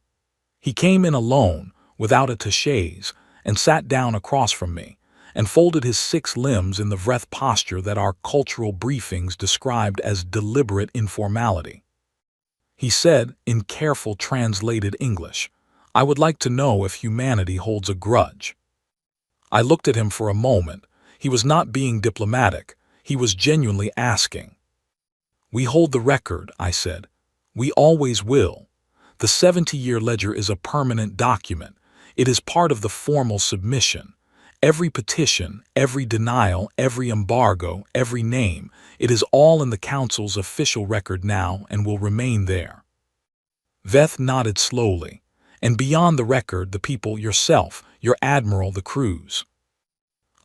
He came in alone, without attachés, and sat down across from me, and folded his 6 limbs in the Vreth posture that our cultural briefings described as deliberate informality. He said, in careful translated English, "I would like to know if humanity holds a grudge." I looked at him for a moment. He was not being diplomatic. He was genuinely asking. "We hold the record," I said. "We always will. The 70-year ledger is a permanent document. It is part of the formal submission. Every petition, every denial, every embargo, every name, it is all in the Council's official record now and will remain there." Veth nodded slowly. "And beyond the record, the people, yourself, your admiral, the crews."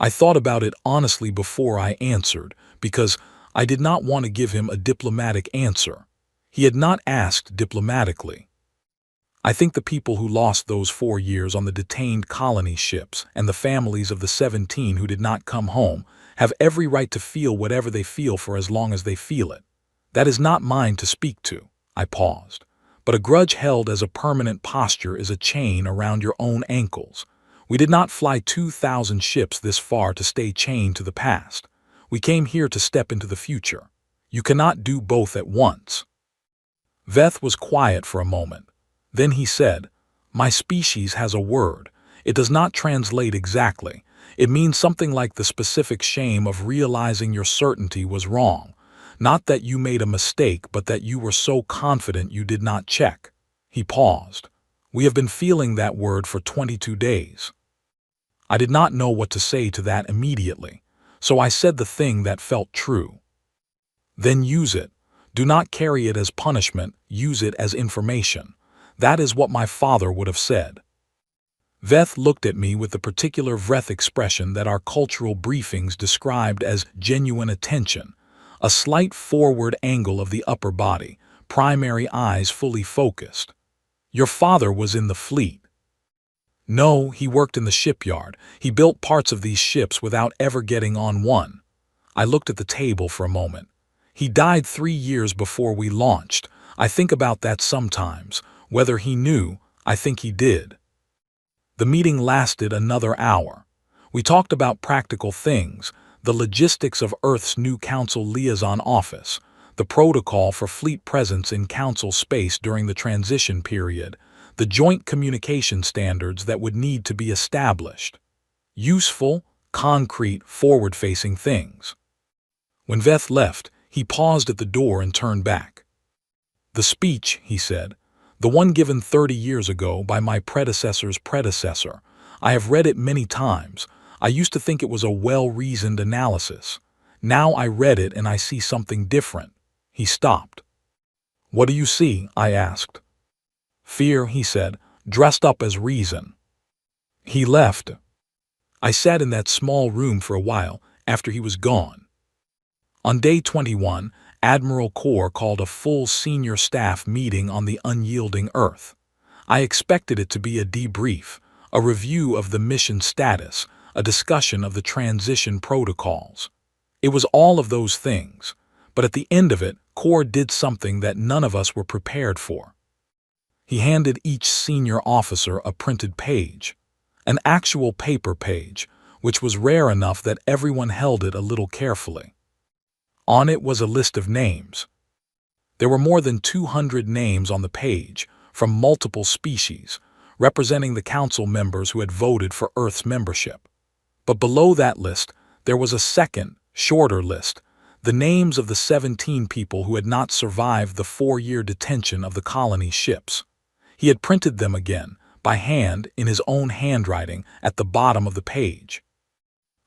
I thought about it honestly before I answered, because I did not want to give him a diplomatic answer. He had not asked diplomatically. I think the people who lost those 4 years on the detained colony ships and the families of the 17 who did not come home have every right to feel whatever they feel for as long as they feel it. That is not mine to speak to. I paused. But a grudge held as a permanent posture is a chain around your own ankles. We did not fly 2,000 ships this far to stay chained to the past. We came here to step into the future. You cannot do both at once. Veth was quiet for a moment. Then he said, "My species has a word. It does not translate exactly. It means something like the specific shame of realizing your certainty was wrong. Not that you made a mistake, but that you were so confident you did not check." He paused. "We have been feeling that word for 22 days. I did not know what to say to that immediately, so I said the thing that felt true. "Then use it. Do not carry it as punishment, use it as information." That is what my father would have said. Veth looked at me with the particular Vreth expression that our cultural briefings described as genuine attention, a slight forward angle of the upper body, primary eyes fully focused. Your father was in the fleet. No, he worked in the shipyard. He built parts of these ships without ever getting on one. I looked at the table for a moment. He died 3 years before we launched. I think about that sometimes. Whether he knew, I think he did. The meeting lasted another hour. We talked about practical things, the logistics of Earth's new Council liaison office, the protocol for fleet presence in Council space during the transition period, the joint communication standards that would need to be established. Useful, concrete, forward-facing things. When Veth left, he paused at the door and turned back. The speech, he said, the one given 30 years ago by my predecessor's predecessor. I have read it many times. I used to think it was a well-reasoned analysis. Now I read it and I see something different. He stopped. What do you see? I asked. Fear, he said, dressed up as reason. He left. I sat in that small room for a while after he was gone. On day 21, Admiral Core called a full senior staff meeting on the unyielding Earth. I expected it to be a debrief, a review of the mission status, a discussion of the transition protocols. It was all of those things, but at the end of it, Core did something that none of us were prepared for. He handed each senior officer a printed page, an actual paper page, which was rare enough that everyone held it a little carefully. On it was a list of names. There were more than 200 names on the page, from multiple species, representing the council members who had voted for Earth's membership. But below that list, there was a second, shorter list, the names of the 17 people who had not survived the 4-year detention of the colony's ships. He had printed them again, by hand, in his own handwriting, at the bottom of the page.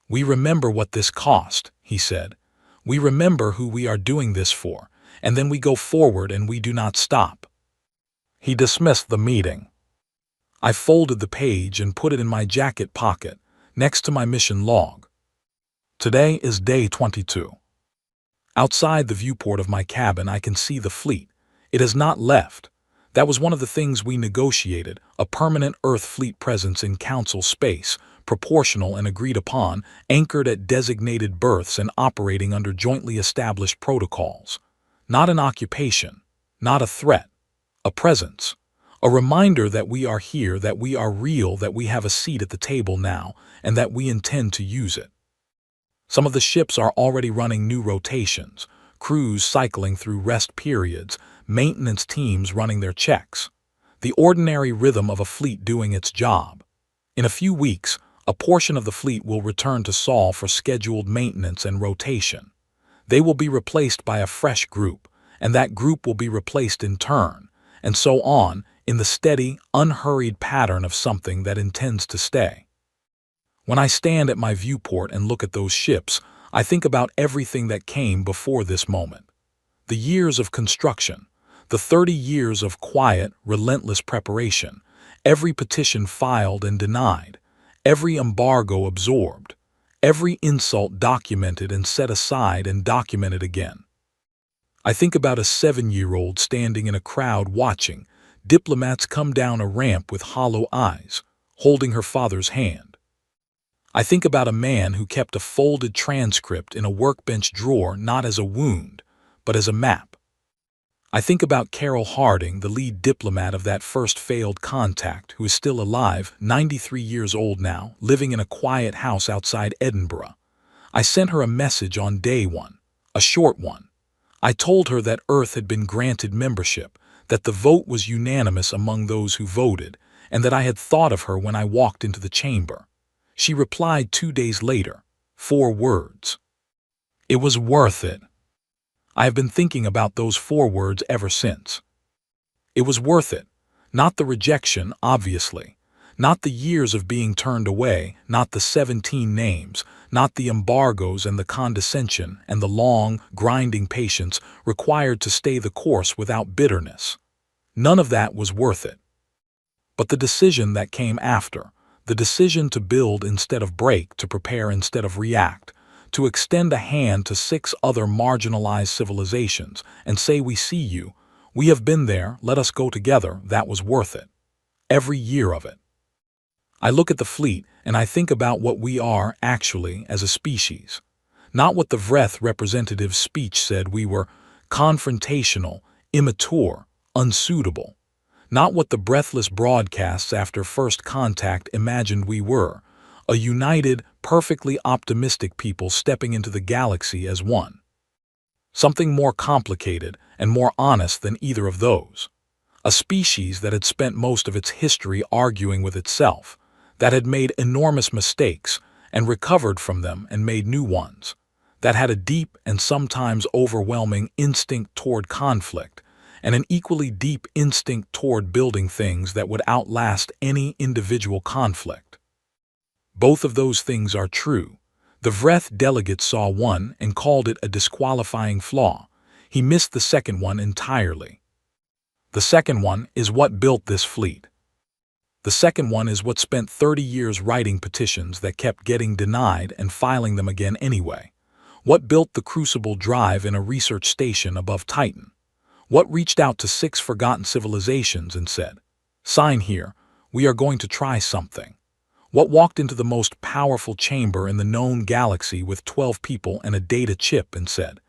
We remember what this cost, he said. We remember who we are doing this for, and then we go forward and we do not stop. He dismissed the meeting. I folded the page and put it in my jacket pocket, next to my mission log. Today is day 22. Outside the viewport of my cabin, I can see the fleet. It has not left. That was one of the things we negotiated, a permanent Earth fleet presence in Council space, proportional and agreed upon, anchored at designated berths and operating under jointly established protocols. Not an occupation, not a threat, a presence, a reminder that we are here, that we are real, that we have a seat at the table now, and that we intend to use it. Some of the ships are already running new rotations, crews cycling through rest periods, maintenance teams running their checks. The ordinary rhythm of a fleet doing its job. In a few weeks, a portion of the fleet will return to Sol for scheduled maintenance and rotation. They will be replaced by a fresh group, and that group will be replaced in turn, and so on, in the steady, unhurried pattern of something that intends to stay. When I stand at my viewport and look at those ships, I think about everything that came before this moment. The years of construction, the 30 years of quiet, relentless preparation, every petition filed and denied, every embargo absorbed, every insult documented and set aside and documented again. I think about a 7-year-old standing in a crowd watching diplomats come down a ramp with hollow eyes, holding her father's hand. I think about a man who kept a folded transcript in a workbench drawer not as a wound, but as a map. I think about Carol Harding, the lead diplomat of that first failed contact, who is still alive, 93 years old now, living in a quiet house outside Edinburgh. I sent her a message on day 1, a short one. I told her that Earth had been granted membership, that the vote was unanimous among those who voted, and that I had thought of her when I walked into the chamber. She replied 2 days later, 4 words. It was worth it. I have been thinking about those 4 words ever since. It was worth it. Not the rejection, obviously. Not the years of being turned away, not the 17 names, not the embargoes and the condescension and the long, grinding patience required to stay the course without bitterness. None of that was worth it. But the decision that came after, the decision to build instead of break, to prepare instead of react, to extend a hand to 6 other marginalized civilizations and say we see you, We have been there, let us go together, that was worth it. Every year of it. I look at the fleet and I think about what we are, actually, as a species. Not what the Vreth representative's speech said we were: confrontational, immature, unsuitable. Not what the breathless broadcasts after first contact imagined we were: a united, perfectly optimistic people stepping into the galaxy as one. Something more complicated and more honest than either of those. A species that had spent most of its history arguing with itself, that had made enormous mistakes and recovered from them and made new ones, that had a deep and sometimes overwhelming instinct toward conflict, and an equally deep instinct toward building things that would outlast any individual conflict. Both of those things are true. The Vreth delegate saw one and called it a disqualifying flaw. He missed the second one entirely. The second one is what built this fleet. The second one is what spent 30 years writing petitions that kept getting denied and filing them again anyway. What built the Crucible drive in a research station above Titan. What reached out to 6 forgotten civilizations and said, "Sign here, we are going to try something." What walked into the most powerful chamber in the known galaxy with 12 people and a data chip and said,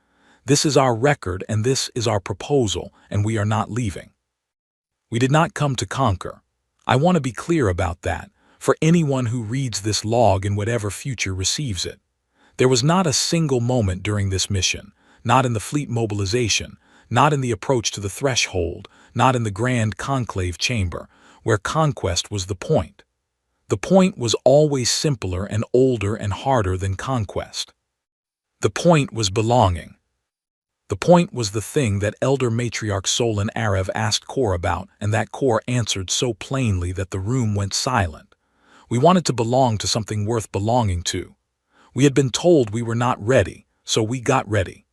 "This is our record and this is our proposal and we are not leaving." We did not come to conquer. I want to be clear about that, for anyone who reads this log in whatever future receives it. There was not a single moment during this mission, not in the fleet mobilization, not in the approach to the threshold, not in the grand conclave chamber, where conquest was the point. The point was always simpler and older and harder than conquest. The point was belonging. The point was the thing that Elder Matriarch Solon Arev asked Kor about, and that Kor answered so plainly that the room went silent. We wanted to belong to something worth belonging to. We had been told we were not ready, so we got ready.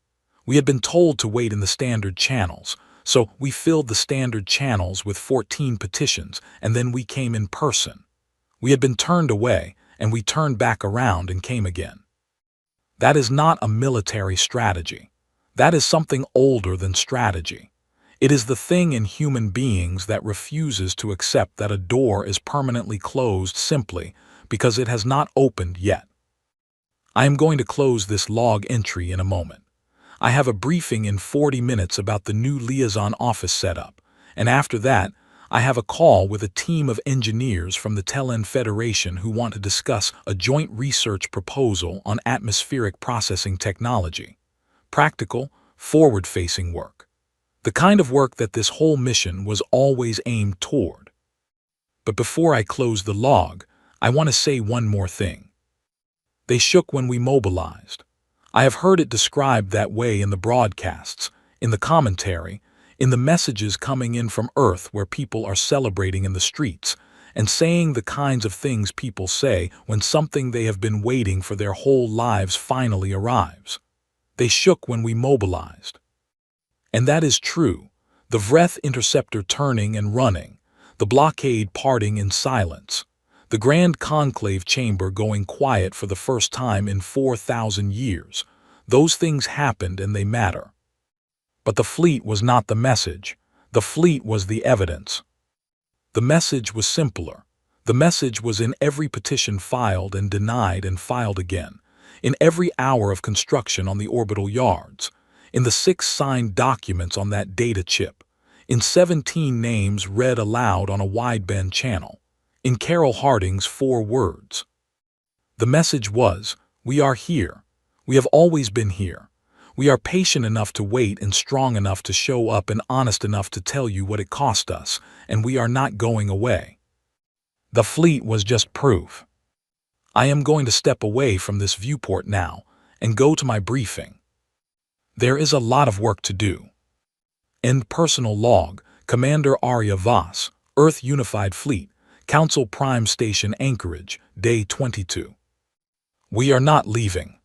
We had been told to wait in the standard channels, so we filled the standard channels with 14 petitions, and then we came in person. We had been turned away, and we turned back around and came again. That is not a military strategy. That is something older than strategy. It is the thing in human beings that refuses to accept that a door is permanently closed simply because it has not opened yet. I am going to close this log entry in a moment. I have a briefing in 40 minutes about the new liaison office setup, and after that, I have a call with a team of engineers from the Telen Federation who want to discuss a joint research proposal on atmospheric processing technology. Practical, forward-facing work. The kind of work that this whole mission was always aimed toward. But before I close the log, I want to say one more thing. They shook when we mobilized. I have heard it described that way in the broadcasts, in the commentary, in the messages coming in from Earth where people are celebrating in the streets and saying the kinds of things people say when something they have been waiting for their whole lives finally arrives. They shook when we mobilized. And that is true. The Vreth interceptor turning and running, the blockade parting in silence, the grand conclave chamber going quiet for the first time in 4,000 years. Those things happened and they matter. But the fleet was not the message. The fleet was the evidence. The message was simpler. The message was in every petition filed and denied and filed again, in every hour of construction on the orbital yards, in the 6 signed documents on that data chip, in 17 names read aloud on a wideband channel, in Carol Harding's 4 words. The message was, we are here. We have always been here. We are patient enough to wait and strong enough to show up and honest enough to tell you what it cost us, and we are not going away. The fleet was just proof. I am going to step away from this viewport now and go to my briefing. There is a lot of work to do. End personal log, Commander Arya Voss, Earth Unified Fleet, Council Prime Station Anchorage, Day 22. We are not leaving.